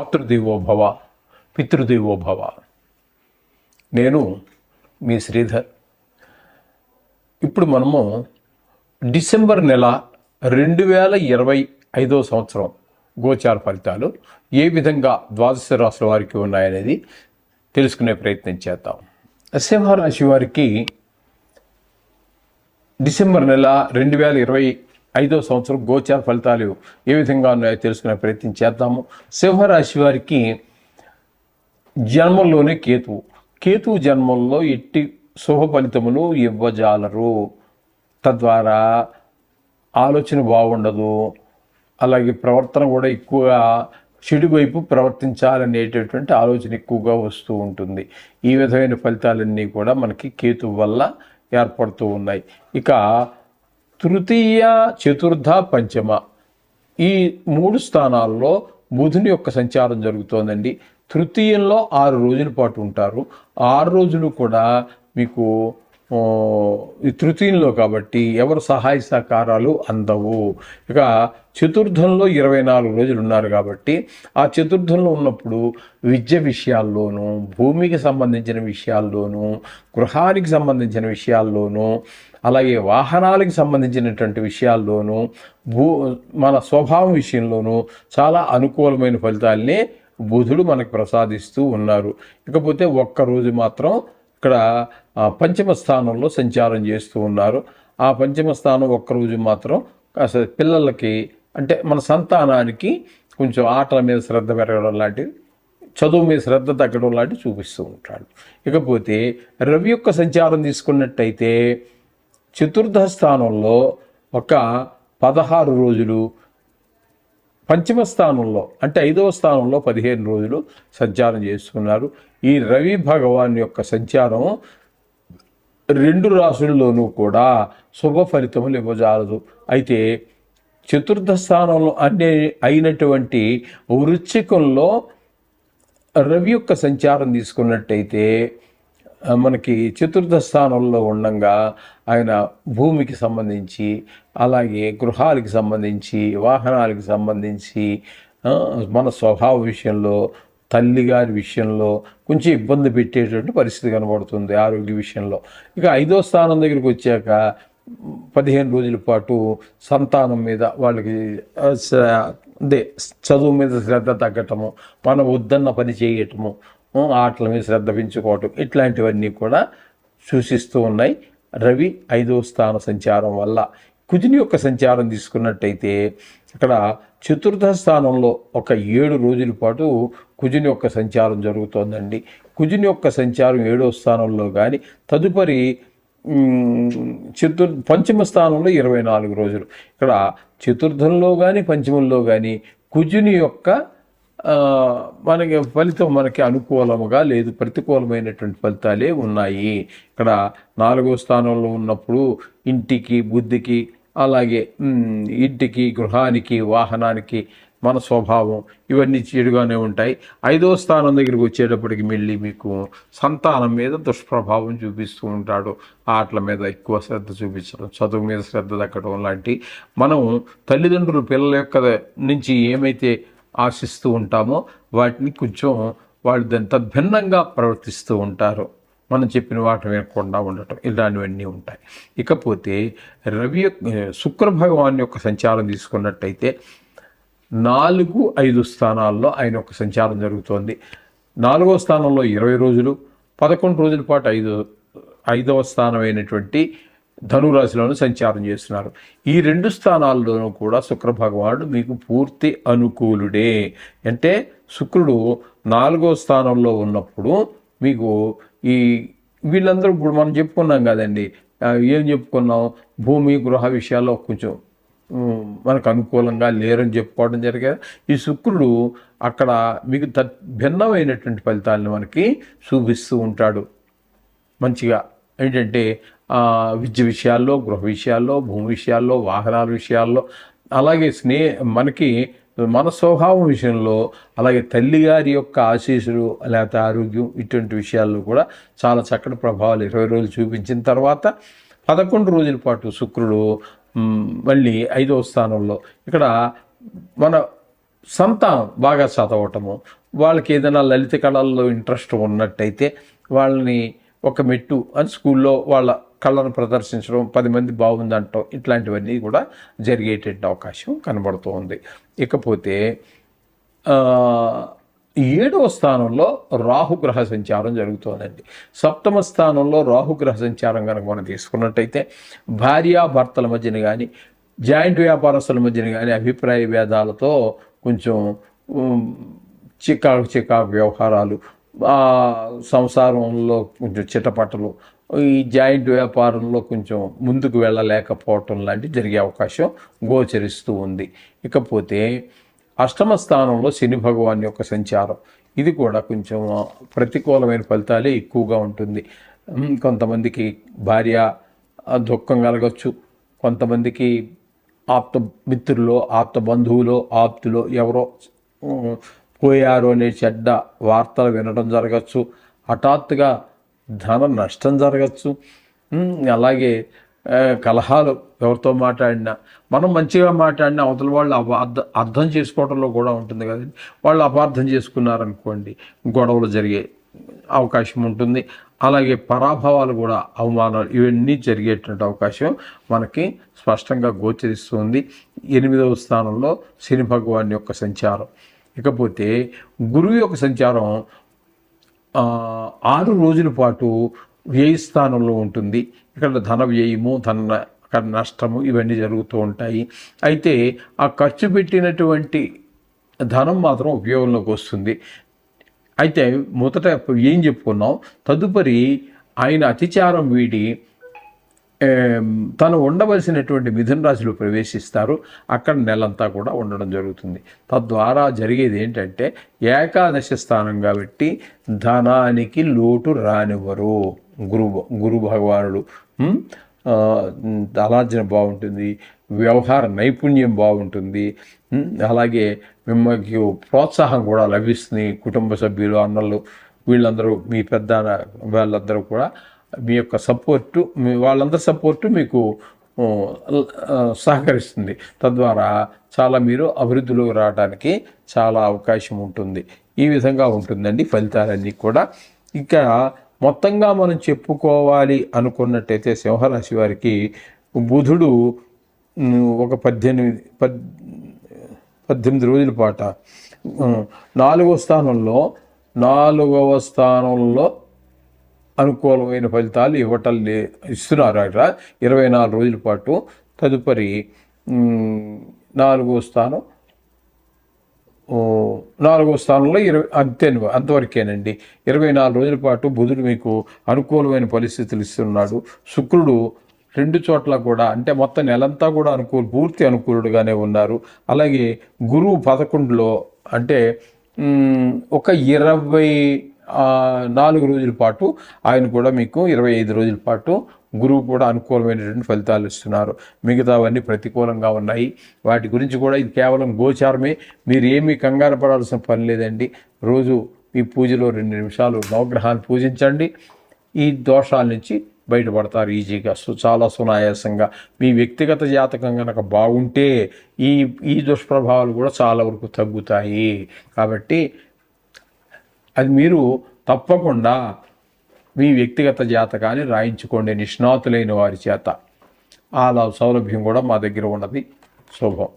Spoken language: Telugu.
మాతృదేవో భవ, పితృదేవో భవ. నేను మీ శ్రీధర్. ఇప్పుడు మనము డిసెంబర్ నెల 2025 సంవత్సరం గోచార ఫలితాలు ఏ విధంగా ద్వాదశ రాశుల వారికి ఉన్నాయనేది తెలుసుకునే ప్రయత్నం చేద్దాం. సింహరాశి వారికి డిసెంబర్ నెల 2025 సంవత్సరం గోచార ఫలితాలు ఏ విధంగా ఉన్నాయో తెలుసుకునే ప్రయత్నం చేద్దాము. సింహరాశి వారికి జన్మంలోనే కేతువు జన్మంలో ఎట్టి శుభ ఫలితములు ఇవ్వజాలరు. తద్వారా ఆలోచన బాగుండదు, అలాగే ప్రవర్తన కూడా ఎక్కువగా చెడు వైపు ప్రవర్తించాలనేటటువంటి ఆలోచన ఎక్కువగా వస్తూ ఉంటుంది. ఈ విధమైన ఫలితాలన్నీ కూడా మనకి కేతువు వల్ల ఏర్పడుతూ ఉన్నాయి. ఇక తృతీయ, చతుర్థ, పంచమ ఈ 3 స్థానాల్లో బుధుని యొక్క సంచారం జరుగుతోందండి. తృతీయంలో 6 రోజుల పాటు ఉంటారు. 6 రోజులు కూడా మీకు ఈ తృతీయంలో కాబట్టి ఎవరు సహాయ సహకారాలు అందవు. ఇక చతుర్థంలో 24 రోజులు ఉన్నారు కాబట్టి ఆ చతుర్థంలో ఉన్నప్పుడు విద్య విషయాల్లోనూ, భూమికి సంబంధించిన విషయాల్లోనూ, గృహానికి సంబంధించిన విషయాల్లోనూ, అలాగే వాహనాలకు సంబంధించినటువంటి విషయాల్లోనూ, మన స్వభావం విషయంలోనూ చాలా అనుకూలమైన ఫలితాలనే బుధుడు మనకు ప్రసాదిస్తూ ఉన్నారు. ఇకపోతే ఒక్కరోజు మాత్రం ఇక్కడ పంచమ స్థానంలో సంచారం చేస్తూ ఉన్నారు. ఆ పంచమ స్థానం ఒక్కరోజు మాత్రం కాస్త పిల్లలకి అంటే మన సంతానానికి కొంచెం ఆటల మీద శ్రద్ధ పెరగడం లాంటివి, చదువు మీద శ్రద్ధ తగ్గడం లాంటివి చూపిస్తూ ఉంటాడు. ఇకపోతే రవి యొక్క సంచారం తీసుకున్నట్టయితే చతుర్థ స్థానంలో ఒక 16 రోజులు, పంచమ స్థానంలో అంటే 5వ స్థానంలో 15 రోజులు సంచారం చేస్తున్నారు. ఈ రవి భగవాన్ యొక్క సంచారం 2 రాశుల్లోనూ కూడా శుభ ఫలితములు ఇవ్వజాలదు. అయితే చతుర్థ స్థానంలో అయినటువంటి వృశ్చికంలో రవి యొక్క సంచారం తీసుకున్నట్టయితే మనకి చతుర్థ స్థానంలో ఉండగా ఆయన భూమికి సంబంధించి, అలాగే గృహాలకు సంబంధించి, వాహనాలకు సంబంధించి, మన స్వభావ విషయంలో, తల్లిగారి విషయంలో కొంచెం ఇబ్బంది పెట్టేటువంటి పరిస్థితి కనబడుతుంది ఆరోగ్య విషయంలో. ఇక 5వ స్థానం దగ్గరికి వచ్చాక 15 రోజుల పాటు సంతానం మీద వాళ్ళకి చదువు మీద శ్రద్ధ తగ్గటము, మనం వద్దన్న పని చేయటము, ఆటల మీద శ్రద్ధ పెంచుకోవటం, ఇట్లాంటివన్నీ కూడా సూచిస్తూ ఉన్నాయి రవి 5వ స్థాన సంచారం వల్ల. కుజుని యొక్క సంచారం తీసుకున్నట్టయితే ఇక్కడ చతుర్థ స్థానంలో ఒక 7 రోజుల పాటు కుజుని యొక్క సంచారం జరుగుతోందండి. కుజుని యొక్క సంచారం 7వ స్థానంలో కానీ తదుపరి పంచమ స్థానంలో 24 రోజులు. ఇక్కడ చతుర్థంలో కానీ పంచమంలో కానీ కుజుని యొక్క మనకి ఫలితం మనకి అనుకూలముగా లేదు, ప్రతికూలమైనటువంటి ఫలితాలే ఉన్నాయి. ఇక్కడ 4వ స్థానంలో ఉన్నప్పుడు ఇంటికి, బుద్ధికి, అలాగే ఇంటికి, గృహానికి, వాహనానికి, మన స్వభావం ఇవన్నీ చెడుగానే ఉంటాయి. 5వ స్థానం దగ్గరికి వచ్చేటప్పటికి మళ్ళీ మీకు సంతానం మీద దుష్ప్రభావం చూపిస్తూ ఉంటాడు. ఆటల మీద ఎక్కువ శ్రద్ధ చూపించడం, చదువు మీద శ్రద్ధ దక్కడం లాంటి మనం తల్లిదండ్రులు పిల్లల యొక్క నుంచి ఏమైతే ఆశిస్తూ ఉంటామో వాటిని కొంచెం వాళ్ళు దాని తద్భిన్నంగా ప్రవర్తిస్తూ ఉంటారు. మనం చెప్పిన వాటి వినకుండా ఉండటం, ఇలాంటివన్నీ ఉంటాయి. ఇకపోతే శుక్ర భగవాన్ యొక్క సంచారం తీసుకున్నట్టయితే 4, 5 స్థానాల్లో ఆయన యొక్క సంచారం జరుగుతోంది. 4వ స్థానంలో 20 రోజులు, 11 రోజుల పాటు 5వ స్థానం అయినటువంటి ధనురాశిలోనూ సంచారం చేస్తున్నారు. ఈ 2 స్థానాల్లోనూ కూడా శుక్ర భగవానుడు మీకు పూర్తి అనుకూలుడే. అంటే శుక్రుడు 4వ స్థానంలో ఉన్నప్పుడు మీకు ఈ వీళ్ళందరూ ఇప్పుడు మనం చెప్పుకున్నాం కదండి, ఏం చెప్పుకున్నాం, భూమి గృహ విషయాల్లో కొంచెం మనకు అనుకూలంగా లేరని చెప్పుకోవడం జరిగేది. ఈ శుక్రుడు అక్కడ మీకు భిన్నమైనటువంటి ఫలితాలను మనకి చూపిస్తూ ఉంటాడు. మంచిగా ఏంటంటే విద్య విషయాల్లో, గృహ విషయాల్లో, భూమి విషయాల్లో, వాహనాల విషయాల్లో, అలాగే మనకి మన స్వభావం విషయంలో, అలాగే తల్లిగారి యొక్క ఆశీస్సులు లేకపోతే ఆరోగ్యం ఇటువంటి విషయాల్లో కూడా చాలా చక్కటి ప్రభావాలు 20 రోజులు చూపించిన తర్వాత 11 రోజుల పాటు శుక్రుడు మళ్ళీ 5వ స్థానంలో ఇక్కడ మన సంతానం బాగా చదవటము, వాళ్ళకి ఏదైనా లలిత కళల్లో ఇంట్రెస్ట్ ఉన్నట్టయితే వాళ్ళని ఒక మెట్టు అని స్కూల్లో వాళ్ళ కళను ప్రదర్శించడం, 10 మంది బాగుందంటాం, ఇట్లాంటివన్నీ కూడా జరిగేటట్టు అవకాశం కనబడుతూ ఉంది. ఇకపోతే 7వ స్థానంలో రాహుగ్రహ సంచారం జరుగుతోందండి. 7వ స్థానంలో రాహుగ్రహ సంచారం కనుక మనం తీసుకున్నట్టయితే భార్యాభర్తల మధ్యన కానీ, జాయింట్ వ్యాపారస్తుల మధ్యన కానీ అభిప్రాయ భేదాలతో కొంచెం చికాకు వ్యవహారాలు, సంసారంలో కొంచెం చిటపటలు, ఈ జాయింట్ వ్యాపారంలో కొంచెం ముందుకు వెళ్ళలేకపోవటం లాంటివి జరిగే అవకాశం గోచరిస్తూ ఉంది. ఇకపోతే 8వ స్థానంలో శని భగవాన్ యొక్క సంచారం, ఇది కూడా కొంచెం ప్రతికూలమైన ఫలితాలే ఎక్కువగా ఉంటుంది. కొంతమందికి భార్య దుఃఖం కలగచ్చు, కొంతమందికి ఆప్త మిత్రులో, ఆప్త బంధువులో, ఆప్తులో ఎవరో పోయారు అనే చెడ్డ వార్తలు వినడం జరగచ్చు, హఠాత్తుగా ధన నష్టం జరగచ్చు. అలాగే కలహాలు, ఎవరితో మాట్లాడినా మనం మంచిగా మాట్లాడినా అవతల వాళ్ళు అర్థం చేసుకోవడంలో కూడా ఉంటుంది కదండి. వాళ్ళు అపార్థం చేసుకున్నారనుకోండి, గొడవలు జరిగే అవకాశం ఉంటుంది. అలాగే పరాభవాలు కూడా, అవమానాలు, ఇవన్నీ జరిగేటువంటి అవకాశం మనకి స్పష్టంగా గోచరిస్తుంది. 8వ స్థానంలో శని భగవాన్ యొక్క సంచారం. ఇకపోతే గురువు యొక్క సంచారం 6 రోజుల పాటు వ్యయ స్థానంలో ఉంటుంది. ఇక్కడ ధన వ్యయము, అక్కడ నష్టము, ఇవన్నీ జరుగుతూ ఉంటాయి. అయితే ఆ ఖర్చు పెట్టినటువంటి ధనం మాత్రం ఉపయోగంలోకి వస్తుంది. అయితే మొదట ఏం చెప్పుకున్నాం, తదుపరి ఆయన అతిచారం వీడి తను ఉండవలసినటువంటి మిథున రాశిలో ప్రవేశిస్తారు. అక్కడ నెలంతా కూడా ఉండడం జరుగుతుంది. తద్వారా జరిగేది ఏంటంటే ఏకాదశి స్థానం కాబట్టి ధనానికి లోటు రానివ్వరు గురు భగవానుడు. ధనార్జన బాగుంటుంది, వ్యవహార నైపుణ్యం బాగుంటుంది, అలాగే మిమ్మల్ని ప్రోత్సాహం కూడా లభిస్తుంది. కుటుంబ సభ్యులు, అన్నలు, వీళ్ళందరూ, మీ పెద్ద వాళ్ళందరూ కూడా మీ యొక్క సపోర్టు, వాళ్ళందరి సపోర్టు మీకు సహకరిస్తుంది. తద్వారా చాలా మీరు అభివృద్ధిలోకి రావడానికి చాలా అవకాశం ఉంటుంది. ఈ విధంగా ఉంటుందండి ఫలితాలన్నీ కూడా. ఇంకా మొత్తంగా మనం చెప్పుకోవాలి అనుకున్నట్టయితే సింహరాశి వారికి బుధుడు ఒక 18 రోజుల పాట 4వ స్థానంలో అనుకూలమైన ఫలితాలు ఇస్తున్నారు అక్కడ 24 రోజుల పాటు. తదుపరి 4వ స్థానంలో అంతవరకేనండి. 24 రోజుల పాటు బుధుడు మీకు అనుకూలమైన పరిస్థితులు ఇస్తున్నాడు. శుక్రుడు 2 చోట్ల కూడా, అంటే మొత్తం నెలంతా కూడా పూర్తి అనుకూలుడుగానే ఉన్నారు. అలాగే గురువు 11లో, అంటే ఒక 24 రోజుల పాటు ఆయన కూడా మీకు 25 రోజుల పాటు గురువు కూడా అనుకూలమైనటువంటి ఫలితాలు ఇస్తున్నారు. మిగతావన్నీ ప్రతికూలంగా ఉన్నాయి. వాటి గురించి కూడా ఇది కేవలం గోచారమే. మీరు ఏమీ కంగారు పడాల్సిన పని లేదండి. రోజు మీ పూజలో 2 నిమిషాలు నవగ్రహాన్ని పూజించండి. ఈ దోషాల నుంచి బయటపడతారు ఈజీగా, చాలా సునాయాసంగా. మీ వ్యక్తిగత జాతకం కనుక బాగుంటే ఈ దుష్ప్రభావాలు కూడా చాలా వరకు తగ్గుతాయి. కాబట్టి అది మీరు తప్పకుండా మీ వ్యక్తిగత జాతకాన్ని రాయించుకోండి నిష్ణాతులైన వారి చేత. ఆ సౌలభ్యం కూడా మా దగ్గర ఉన్నది. శుభం.